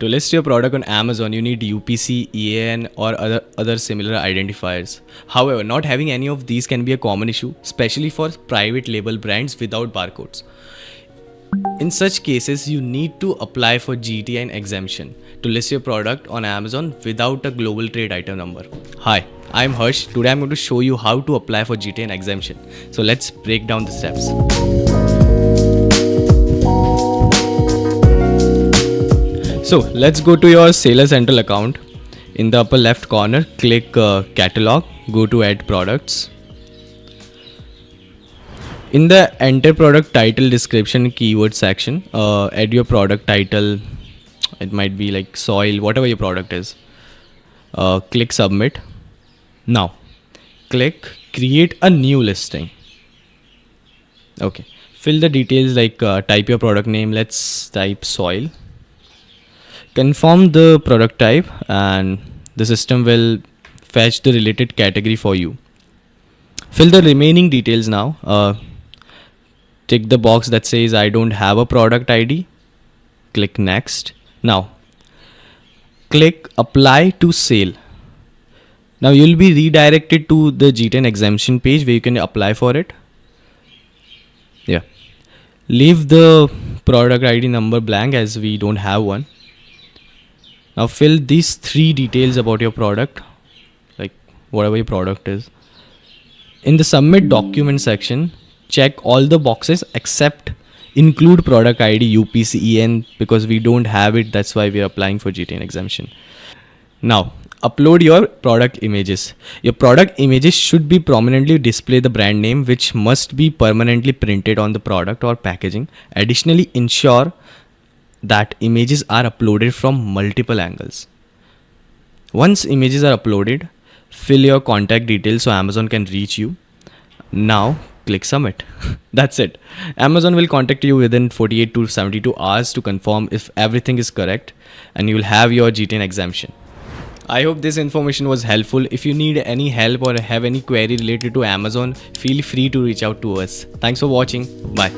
To list your product on Amazon, you need UPC, EAN, or other similar identifiers. However, not having any of these can be a common issue, especially for private label brands without barcodes. In such cases, you need to apply for GTIN exemption to list your product on Amazon without a global trade item number. Hi, I'm Harsh. Today I'm going to show you how to apply for GTIN exemption. So let's break down the steps. So let's go to your Seller Central account. In the upper left corner, click Catalog, go to Add Products. In the Enter Product Title Description Keyword section, add your product title. It might be like soil, whatever your product is. Click Submit. Now, click Create a New Listing. Okay, fill the details like type your product name. Let's type soil. Confirm the product type and the system will fetch the related category for you. Fill the remaining details now. Tick the box that says I don't have a product ID. Click Next. Now, click Apply to Sale. Now you'll be redirected to the GTIN exemption page where you can apply for it. Yeah. Leave the product ID number blank as we don't have one. Now fill these three details about your product, like whatever your product is. In the submit document section, check all the boxes except include product ID, UPC, EN, because we don't have it. That's why we are applying for GTIN exemption. Now upload your product images. Your product images should be prominently display the brand name, which must be permanently printed on the product or packaging. Additionally, ensure that images are uploaded from multiple angles. Once images are uploaded, fill your contact details so Amazon can reach you. Now click Submit. That's it. Amazon will contact you within 48 to 72 hours to confirm if everything is correct, and you will have your GTIN exemption. I hope this information was helpful. If you need any help or have any query related to Amazon, feel free to reach out to us. Thanks for watching. Bye.